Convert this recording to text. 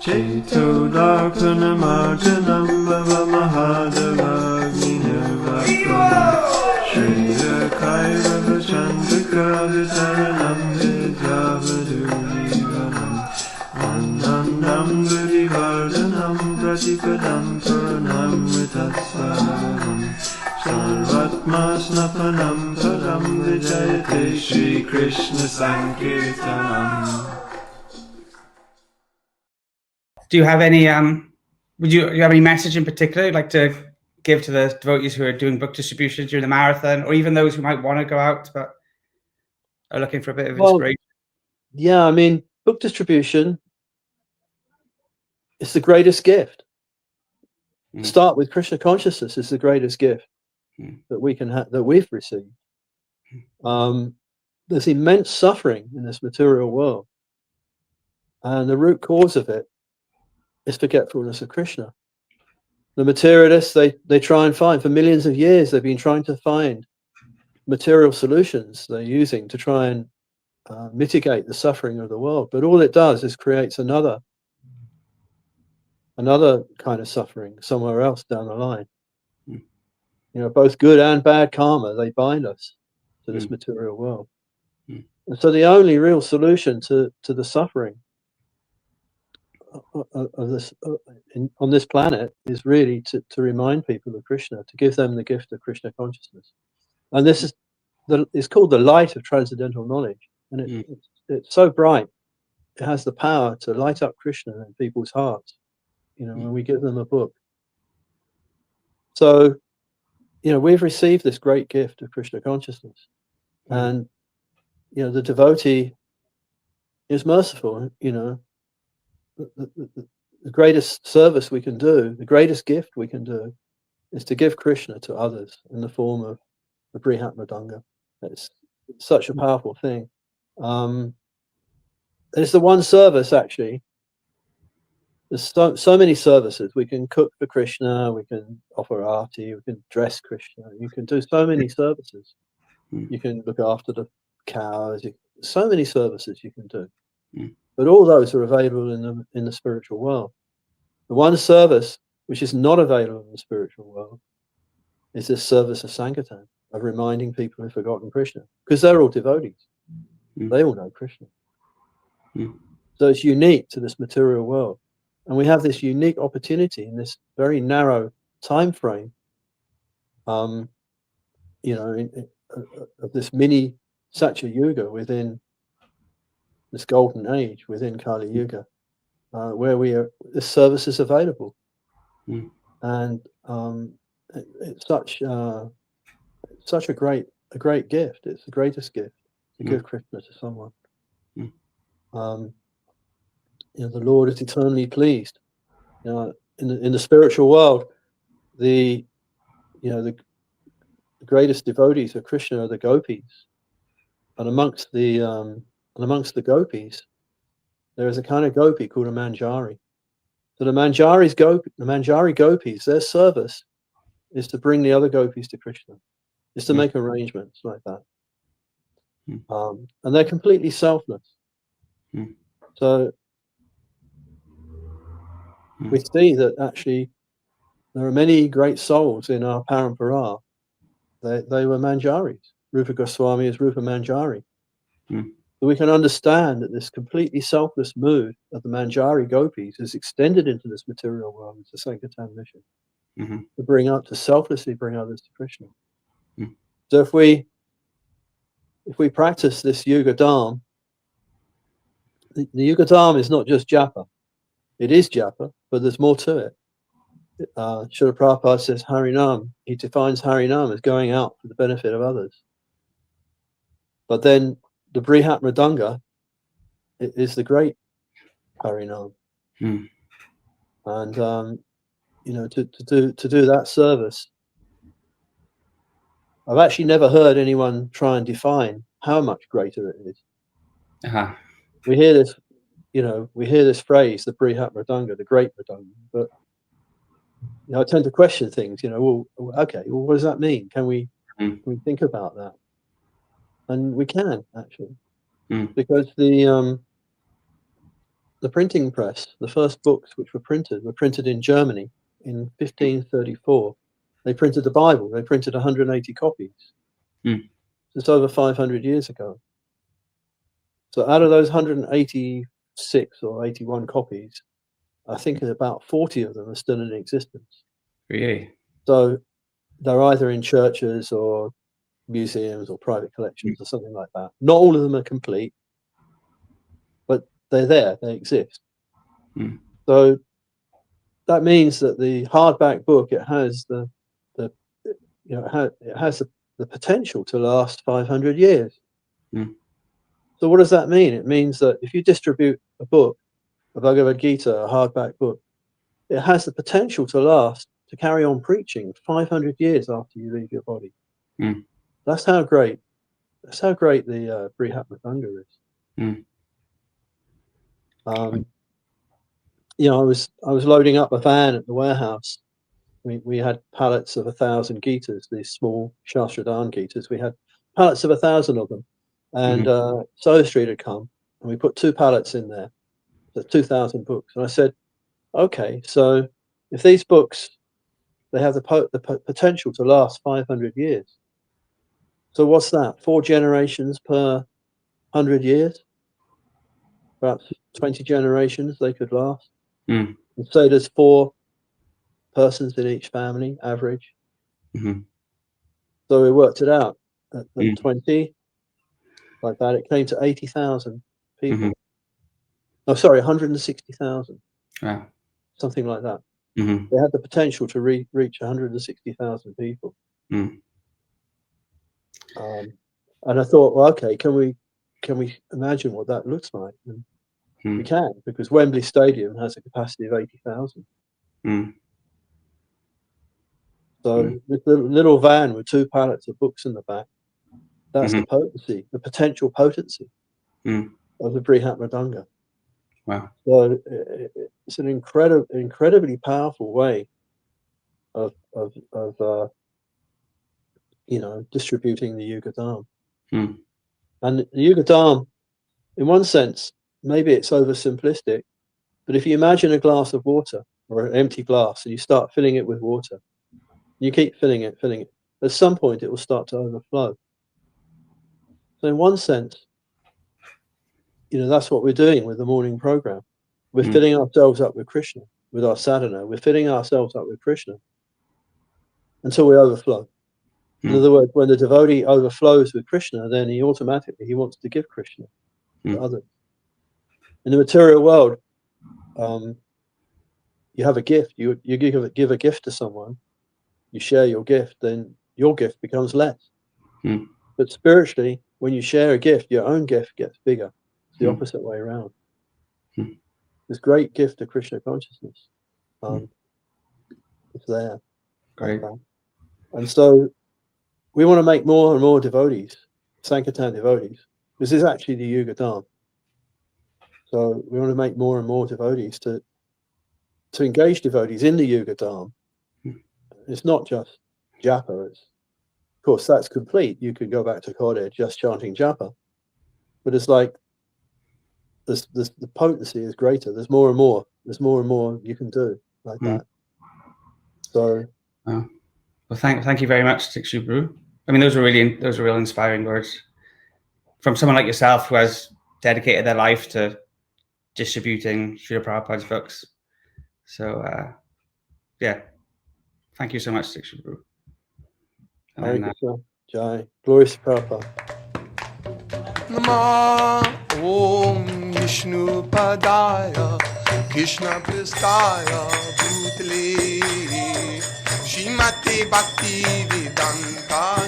Cheto Darpanamarjanam Bhava Mahadavagninirvatam Shriya Kairava Chandrika Vitaranam Vidyavadurivanam Anandam Durivardhanam Pratipadam Puranam Vitasvaram Sarvatma Snapanam Padam Vijayate Shri Krishna Sankirtanam. Do you have any do you have any message in particular you'd like to give to the devotees who are doing book distribution during the marathon, or even those who might want to go out but are looking for a bit of inspiration? Yeah, I mean, book distribution is the greatest gift. Start with Krishna consciousness is the greatest gift that we can have, that we've received. There's immense suffering in this material world, and the root cause of it is forgetfulness of Krishna. The materialists, they try and find, for millions of years, they've been trying to find material solutions they're using to try and mitigate the suffering of the world. But all it does is creates another kind of suffering somewhere else down the line. You know, both good and bad karma, they bind us to this material world. And so the only real solution to the suffering of this on this planet is really to remind people of Krishna, to give them the gift of Krishna consciousness. And this is it's called the light of transcendental knowledge, and it's so bright. It has the power to light up Krishna in people's hearts, you know, when we give them a book. So, you know, we've received this great gift of Krishna consciousness, and you know, the devotee is merciful. You know, the greatest service we can do, the greatest gift we can do, is to give Krishna to others in the form of the brhat mrdunga. It's such a powerful thing. It's the one service, actually. There's so many services. We can cook for Krishna, we can offer arati, we can dress Krishna, you can do so many services. You can look after the cows, so many services you can do. But all those are available in the spiritual world. The one service which is not available in the spiritual world is this service of Sankirtan, of reminding people who've forgotten Krishna, because they're all devotees. They all know Krishna. So it's unique to this material world. And we have this unique opportunity in this very narrow time frame, you know, of this mini Satya Yuga within this golden age, within Kali Yuga, where this service is available. And it's such a great gift. It's the greatest gift to give Krishna to someone. You know, the Lord is eternally pleased. You know, in the spiritual world, the greatest devotees of Krishna are the gopis, and amongst the gopis, there is a kind of gopi called a manjari. So the manjari gopis, their service is to bring the other gopis to Krishna, is to make arrangements like that, and they're completely selfless. So we see that actually there are many great souls in our parampara. They were manjaris. Rupa Goswami is Rupa Manjari. So we can understand that this completely selfless mood of the manjari gopis is extended into this material world as a Sankirtan mission, to selflessly bring others to Krishna. So if we practice this Yuga Dharma, the Yuga Dharma is not just japa. It is japa, but there's more to it. Srila Prabhupada says Harinam. He defines Harinam as going out for the benefit of others. But then the brhat mrdunga is the great Harinam. And you know, to do that service, I've actually never heard anyone try and define how much greater it is. We hear this, you know, phrase, the brhat mrdunga, the great mrdunga, but you know, I tend to question things. You know, well, okay, well, what does that mean? Can we think about that? And we can actually, because the the printing press, the first books which were printed in Germany in 1534. They printed the Bible. They printed 180 copies. It's over 500 years ago. So out of those 186 or 81 copies, I think about 40 of them are still in existence. Really? So they're either in churches or museums or private collections or something like that. Not all of them are complete, but they're there. They exist. So that means that the hardback book, it has the potential to last 500 years. So what does that mean? It means that if you distribute a book, a Bhagavad Gita, a hardback book, it has the potential to carry on preaching 500 years after you leave your body. That's how great the brhat mrdunga is. I was loading up a van at the warehouse. We had pallets of 1,000 Gitas, these small Shastradhan Gitas. We had pallets of 1,000 of them. And Soda Street had come, and we put 2 pallets in there, so 2,000 books. And I said, okay, so if these books, they have the potential to last 500 years. So what's that? 4 generations per 100 years? Perhaps 20 generations they could last. And so there's 4 persons in each family, average. So we worked it out at 20, like that. It came to 80,000 people. Oh, sorry, 160,000. Wow. Something like that. They had the potential to reach 160,000 people. And I thought, well, okay, can we imagine what that looks like? And we can, because Wembley Stadium has a capacity of 80,000. So this little van with 2 pallets of books in the back, that's the potency, the potential potency of the brhat mrdunga. Wow. So it's an incredibly powerful way of distributing the Yuga Dharma. And the Yuga Dharma, in one sense, maybe it's oversimplistic, but if you imagine a glass of water or an empty glass and you start filling it with water, you keep filling it, at some point it will start to overflow. So in one sense, that's what we're doing with the morning program. We're filling ourselves up with Krishna, with our sadhana. We're filling ourselves up with Krishna until we overflow. In other words, when the devotee overflows with Krishna, then he wants to give Krishna to others. In the material world, you have a gift. You give a gift to someone. You share your gift, then your gift becomes less. But spiritually, when you share a gift, your own gift gets bigger. It's the opposite way around. This great gift of Krishna consciousness, it's there. Great. And so we want to make more and more devotees, Sankirtan devotees. This is actually the Yuga Dharma. So we want to make more and more devotees to engage devotees in the Yuga Dharma. It's not just japa. Of course, that's complete. You could go back to Kodet just chanting japa. But it's like the potency is greater. There's more and more. There's more and more you can do like that. So, well, thank you very much, Titiksu Prabhu. I mean, those are real inspiring words from someone like yourself who has dedicated their life to distributing Srila Prabhupada's books. So, thank you so much, Titiksu Prabhu. Hare Krishna, Jai, glory to Prabhupada. Nama Om Vishnu Padaya Krishna Pristaya Bhutale Shrimati Bhakti Vedanta